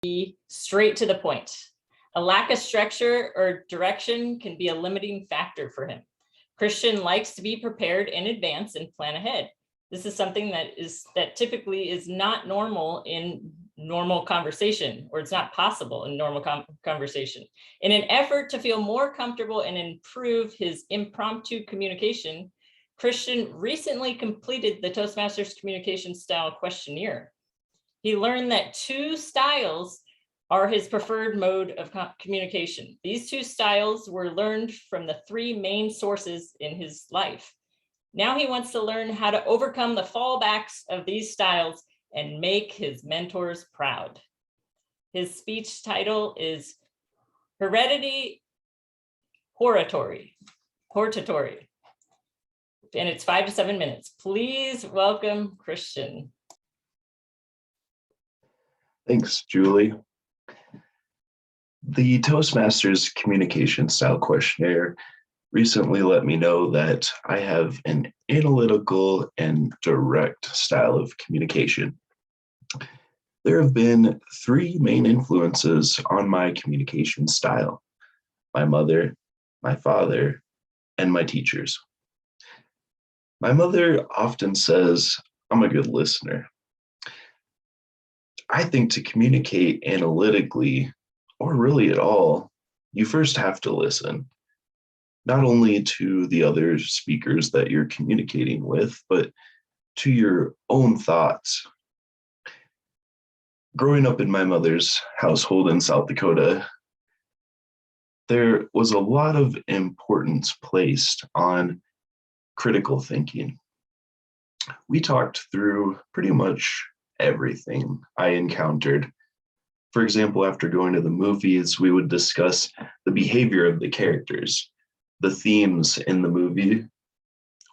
be straight to the point. A lack of structure or direction can be a limiting factor for him. Christian likes to be prepared in advance and plan ahead. This is something that typically is not normal in normal conversation, or it's not possible in normal conversation. In an effort to feel more comfortable and improve his impromptu communication, Christian recently completed the Toastmasters communication style questionnaire. He learned that 2 styles are his preferred mode of communication. These 2 styles were learned from the 3 main sources in his life. Now he wants to learn how to overcome the fallbacks of these styles and make his mentors proud. His speech title is Hereditary, Hortatory, and it's 5 to 7 minutes. Please welcome Christian. Thanks, Julie. The Toastmasters communication style questionnaire recently let me know that I have an analytical and direct style of communication. There have been 3 main influences on my communication style: my mother, my father, and my teachers. My mother often says, I'm a good listener. I think to communicate analytically, or really at all, you first have to listen, not only to the other speakers that you're communicating with, but to your own thoughts. Growing up in my mother's household in South Dakota, there was a lot of importance placed on critical thinking. We talked through pretty much everything I encountered. For example, after going to the movies, we would discuss the behavior of the characters, the themes in the movie,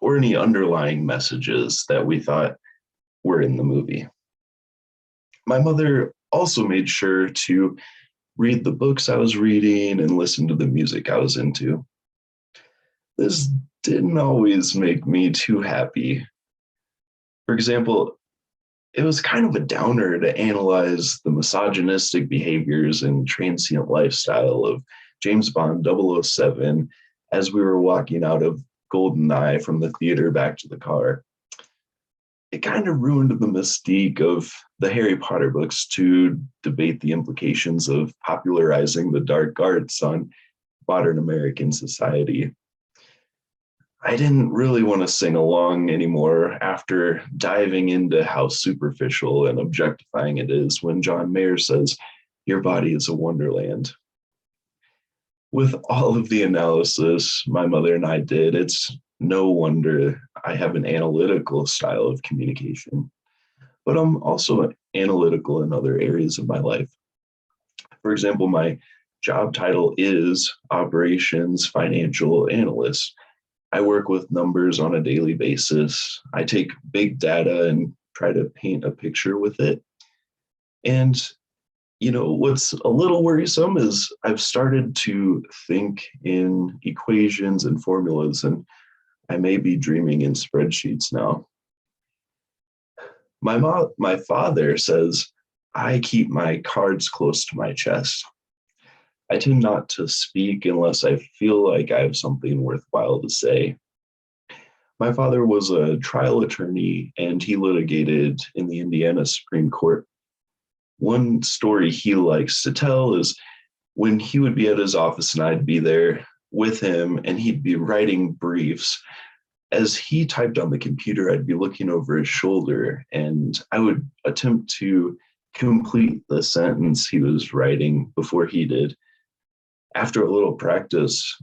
or any underlying messages that we thought were in the movie. My mother also made sure to read the books I was reading and listen to the music I was into. This didn't always make me too happy. For example, it was kind of a downer to analyze the misogynistic behaviors and transient lifestyle of James Bond 007 as we were walking out of GoldenEye from the theater back to the car. It kind of ruined the mystique of the Harry Potter books to debate the implications of popularizing the dark arts on modern American society. I didn't really want to sing along anymore after diving into how superficial and objectifying it is when John Mayer says, "Your body is a wonderland." With all of the analysis my mother and I did, it's no wonder I have an analytical style of communication, but I'm also analytical in other areas of my life. For example, my job title is Operations Financial Analyst. I work with numbers on a daily basis. I take big data and try to paint a picture with it. And, what's a little worrisome is I've started to think in equations and formulas, and I may be dreaming in spreadsheets now. My father says I keep my cards close to my chest. I tend not to speak unless I feel like I have something worthwhile to say. My father was a trial attorney and he litigated in the Indiana Supreme Court. One story he likes to tell is when he would be at his office and I'd be there with him and he'd be writing briefs. As he typed on the computer, I'd be looking over his shoulder and I would attempt to complete the sentence he was writing before he did. After a little practice,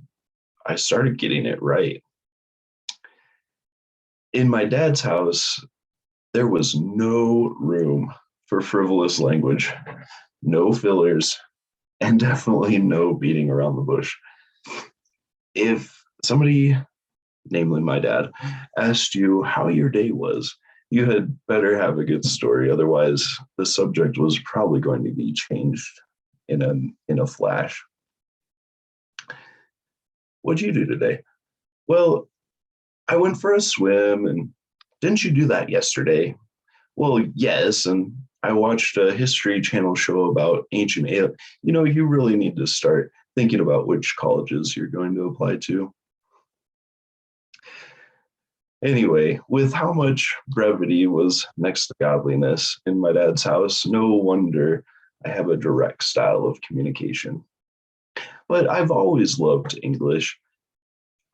I started getting it right. In my dad's house, there was no room for frivolous language, no fillers, and definitely no beating around the bush. If somebody, namely my dad, asked you how your day was, you had better have a good story. Otherwise, the subject was probably going to be changed in a flash. What'd you do today? Well, I went for a swim, and didn't you do that yesterday? Well, yes, and I watched a History Channel show about ancient aliens. You know, you really need to start thinking about which colleges you're going to apply to. Anyway, with how much brevity was next to godliness in my dad's house, no wonder I have a direct style of communication. But I've always loved English.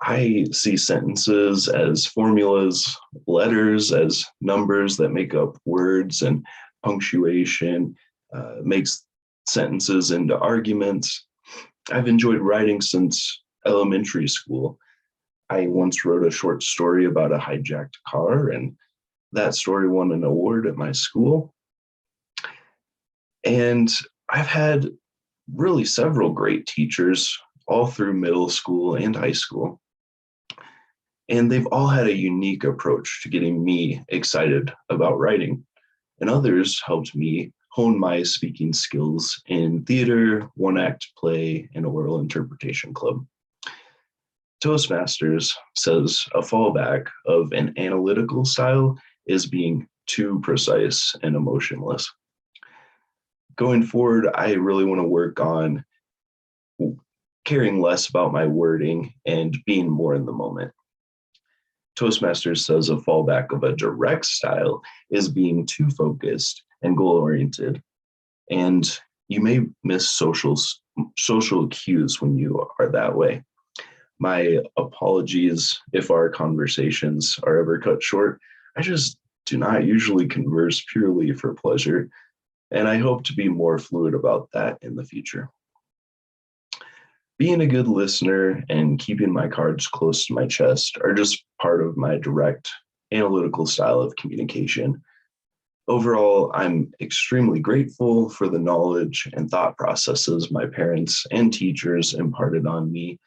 I see sentences as formulas, letters as numbers that make up words, and punctuation makes sentences into arguments. I've enjoyed writing since elementary school. I once wrote a short story about a hijacked car, and that story won an award at my school. And I've had really several great teachers all through middle school and high school. And they've all had a unique approach to getting me excited about writing. And others helped me hone my speaking skills in theater, one act play, and oral interpretation club. Toastmasters says a fallback of an analytical style is being too precise and emotionless. Going forward, I really want to work on caring less about my wording and being more in the moment. Toastmasters says a fallback of a direct style is being too focused and goal-oriented, and you may miss social cues when you are that way. My apologies if our conversations are ever cut short. I just do not usually converse purely for pleasure, and I hope to be more fluid about that in the future. Being a good listener and keeping my cards close to my chest are just part of my direct, analytical style of communication. Overall, I'm extremely grateful for the knowledge and thought processes my parents and teachers imparted on me,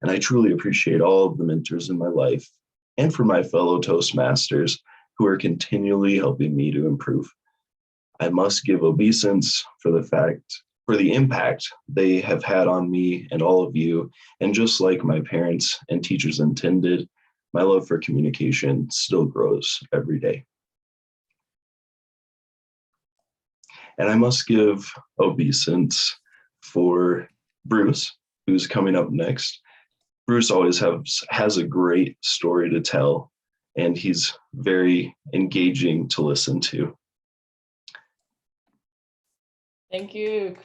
and I truly appreciate all of the mentors in my life and for my fellow Toastmasters who are continually helping me to improve. I must give obeisance for the impact they have had on me and all of you. And just like my parents and teachers intended, my love for communication still grows every day. And I must give obeisance for Bruce, who's coming up next. Bruce always has a great story to tell, and he's very engaging to listen to. Thank you,